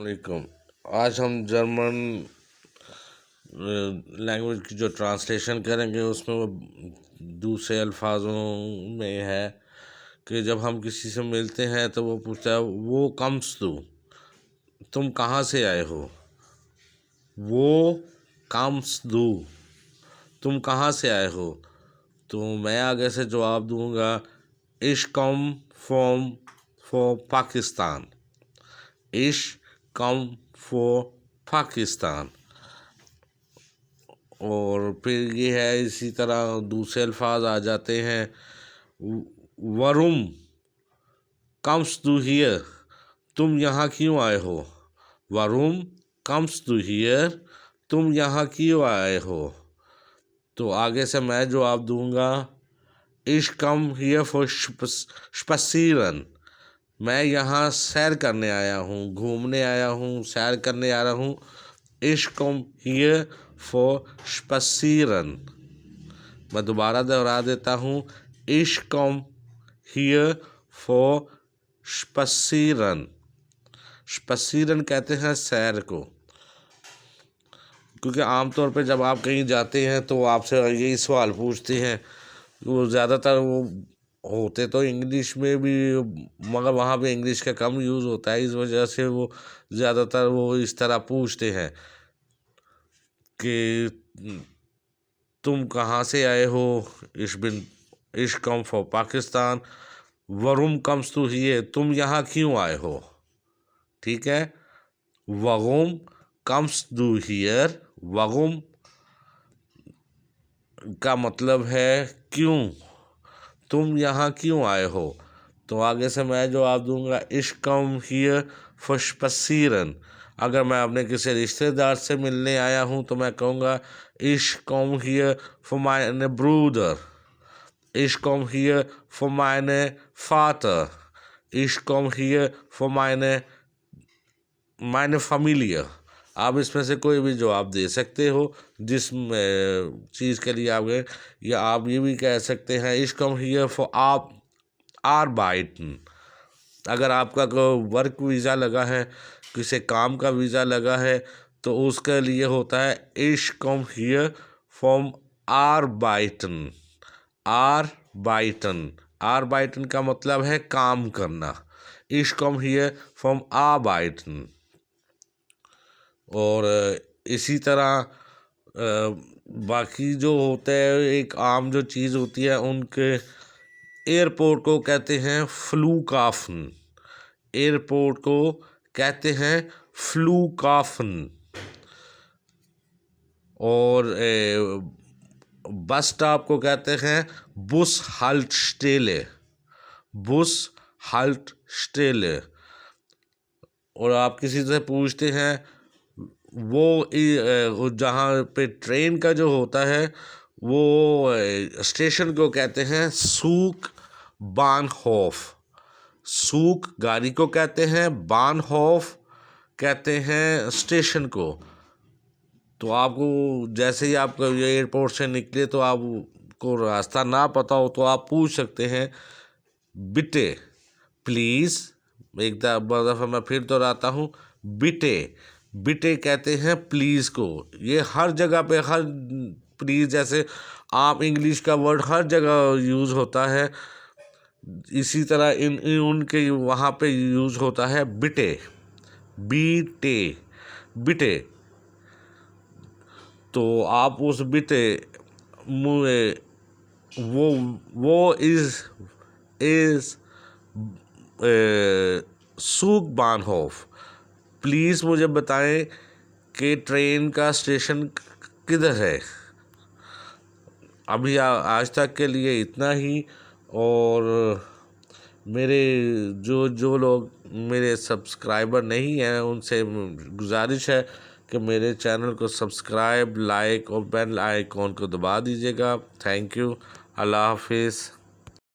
वालेकुम। आज हम जर्मन लैंग्वेज की जो ट्रांसलेशन करेंगे उसमें वो दूसरे अल्फाजों में है कि जब हम किसी से मिलते हैं तो वो पूछता है वो कम्स टू, तुम कहाँ से आए हो। वो कम्स टू, तुम कहाँ से आए हो। तो मैं आगे से जवाब दूंगा इश कम फ्रॉम पाकिस्तान। इश कम फॉर पाकिस्तान। और फिर ये है, इसी तरह दूसरे अल्फाज आ जाते हैं। वरुम कम्स टू हियर, तुम यहाँ क्यों आए हो। वरुम कम्स टू हियर, तुम यहाँ क्यों आए हो। तो आगे से मैं जवाब दूंगा इश कम हियर फॉर स्पसीरन, मैं यहाँ सैर करने आया हूँ, घूमने आया हूँ, सैर करने आ रहा हूँ। इश कम हियर फॉर स्पसीरन। मैं दोबारा दोहरा देता हूँ, इश कम हियर फॉर स्पसीरन। स्पसीरन कहते हैं सैर को, क्योंकि आमतौर पे जब आप कहीं जाते हैं तो आपसे यही सवाल पूछते हैं। वो ज़्यादातर वो होते तो इंग्लिश में भी, मगर वहाँ पे इंग्लिश का कम यूज़ होता है, इस वजह से वो ज़्यादातर वो इस तरह पूछते हैं कि तुम कहाँ से आए हो। Is come for Pakistan. वरुम कम्स टू हियर, तुम यहाँ क्यों आए हो। ठीक है, वरुम कम्स टू हियर। वरुम का मतलब है क्यों, तुम यहाँ क्यों आए हो। तो आगे से मैं जवाब दूंगा इश कम हियर फॉर स्पसीरन। अगर मैं अपने किसी रिश्तेदार से मिलने आया हूँ तो मैं कहूँगा is come here for my brother. Is come here for my father. Is come here for my familiar. आप इसमें से कोई भी जवाब दे सकते हो जिस चीज़ के लिए आप गए, या आप ये भी कह सकते हैं इश कम हियर फॉर आप आरबाइटन। अगर आपका वर्क वीज़ा लगा है, किसी काम का वीज़ा लगा है, तो उसके लिए होता है इश कम हियर फ्रॉम आरबाइटन। आरबाइटन, आरबाइटन का मतलब है काम करना। इश कम हियर फ्रॉम आरबाइटन। और इसी तरह बाकी जो होता है, एक आम जो चीज़ होती है, उनके एयरपोर्ट को कहते हैं फ्लूकाफन। एयरपोर्ट को कहते हैं फ्लूकाफन। और बस स्टॉप को कहते हैं बुस हाल्टस्टेले। बुस हाल्टस्टेले। और आप किसी से पूछते हैं वो जहाँ पे ट्रेन का जो होता है वो स्टेशन को कहते हैं सूक बानहोफ। सूक गाड़ी को कहते हैं, बानहोफ कहते हैं स्टेशन को। तो आपको जैसे ही आप एयरपोर्ट से निकले तो आपको रास्ता ना पता हो तो आप पूछ सकते हैं बिटे प्लीज़। एक दफ़ा मैं फिर दोहराता हूँ, बिटे। बिटे कहते हैं प्लीज़ को। ये हर जगह पे, हर प्लीज़ जैसे आप इंग्लिश का वर्ड हर जगह यूज़ होता है, इसी तरह इन उनके वहाँ पे यूज़ होता है बिटे। बीटे, बिटे। तो आप उस बिटे वो इज़ सूक बानहोफ। प्लीज़ मुझे बताएं कि ट्रेन का स्टेशन किधर है। अभी आज तक के लिए इतना ही। और मेरे जो लोग मेरे सब्सक्राइबर नहीं हैं उनसे गुजारिश है कि मेरे चैनल को सब्सक्राइब, लाइक और बेल आइकॉन को दबा दीजिएगा। Thank you. अल्लाह हाफिज़।